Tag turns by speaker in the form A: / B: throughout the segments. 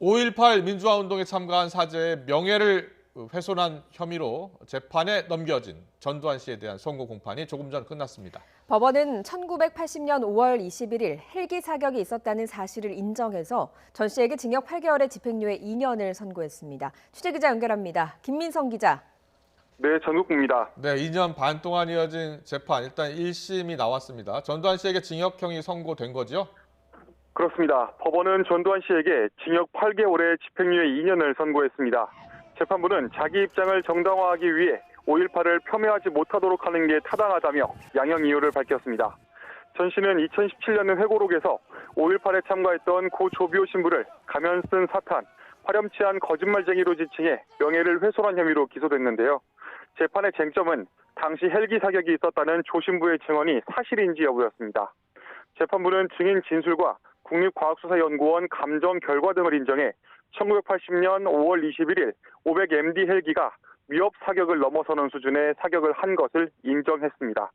A: 5.18 민주화 운동에 참가한 사제의 명예를 훼손한 혐의로 재판에 넘겨진 전두환 씨에 대한 선고 공판이 조금 전 끝났습니다.
B: 법원은 1980년 5월 21일 헬기 사격이 있었다는 사실을 인정해서 전 씨에게 징역 8개월의 집행유예 2년을 선고했습니다. 취재기자 연결합니다. 김민성 기자.
C: 네, 전국구입니다.
A: 네, 2년 반 동안 이어진 재판, 일단 1심이 나왔습니다. 전두환 씨에게 징역형이 선고된 거죠?
C: 그렇습니다. 법원은 전두환 씨에게 징역 8개월의 집행유예 2년을 선고했습니다. 재판부는 자기 입장을 정당화하기 위해 5.18을 폄훼하지 못하도록 하는 게 타당하다며 양형 이유를 밝혔습니다. 전 씨는 2017년 회고록에서 5.18에 참가했던 고 조비오 신부를 가면 쓴 사탄, 화렴치한 거짓말쟁이로 지칭해 명예를 훼손한 혐의로 기소됐는데요. 재판의 쟁점은 당시 헬기 사격이 있었다는 조 신부의 증언이 사실인지 여부였습니다. 재판부는 증인 진술과 국립과학수사연구원 감정 결과 등을 인정해 1980년 5월 21일 500MD 헬기가 위협 사격을 넘어서는 수준의 사격을 한 것을 인정했습니다.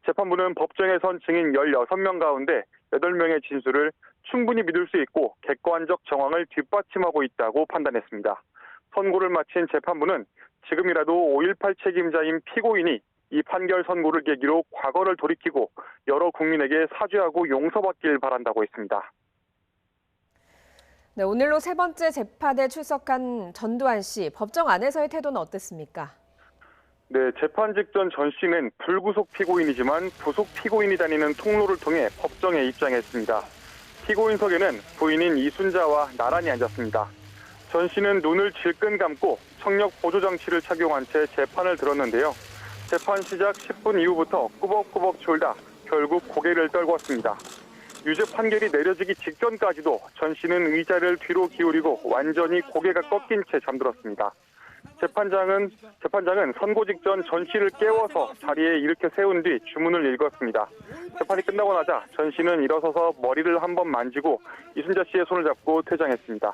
C: 재판부는 법정에 선 증인 16명 가운데 8명의 진술을 충분히 믿을 수 있고 객관적 정황을 뒷받침하고 있다고 판단했습니다. 선고를 마친 재판부는 지금이라도 5.18 책임자인 피고인이 이 판결 선고를 계기로 과거를 돌이키고 여러 국민에게 사죄하고 용서받길 바란다고 했습니다.
B: 네, 오늘로 세 번째 재판에 출석한 전두환 씨, 법정 안에서의 태도는 어땠습니까?
C: 네, 재판 직전 전 씨는 불구속 피고인이지만 부속 피고인이 다니는 통로를 통해 법정에 입장했습니다. 피고인석에는 부인인 이순자와 나란히 앉았습니다. 전 씨는 눈을 질끈 감고 청력 보조 장치를 착용한 채 재판을 들었는데요. 재판 시작 10분 이후부터 꾸벅꾸벅 졸다 결국 고개를 떨궜습니다. 유죄 판결이 내려지기 직전까지도 전 씨는 의자를 뒤로 기울이고 완전히 고개가 꺾인 채 잠들었습니다. 재판장은 선고 직전 전 씨를 깨워서 자리에 일으켜 세운 뒤 주문을 읽었습니다. 재판이 끝나고 나자 전 씨는 일어서서 머리를 한번 만지고 이순자 씨의 손을 잡고 퇴장했습니다.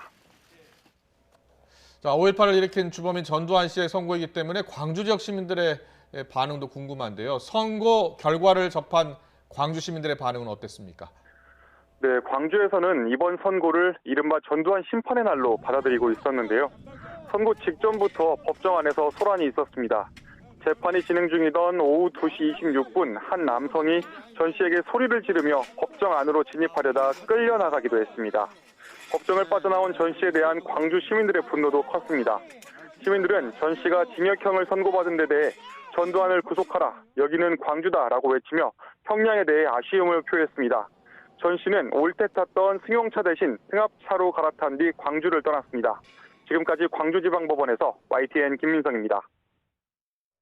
A: 자, 5.18을 일으킨 주범인 전두환 씨의 선고이기 때문에 광주 지역 시민들의 반응도 궁금한데요. 선고 결과를 접한 광주 시민들의 반응은 어땠습니까?
C: 네, 광주에서는 이번 선고를 이른바 전두환 심판의 날로 받아들이고 있었는데요. 선고 직전부터 법정 안에서 소란이 있었습니다. 재판이 진행 중이던 오후 2시 26분 한 남성이 전 씨에게 소리를 지르며 법정 안으로 진입하려다 끌려나가기도 했습니다. 법정을 빠져나온 전 씨에 대한 광주 시민들의 분노도 컸습니다. 시민들은 전 씨가 징역형을 선고받은 데 대해 전두환을 구속하라, 여기는 광주다라고 외치며 형량에 대해 아쉬움을 표했습니다. 전 씨는 올 때 탔던 승용차 대신 승합차로 갈아탄 뒤 광주를 떠났습니다. 지금까지 광주지방법원에서 YTN 김민성입니다.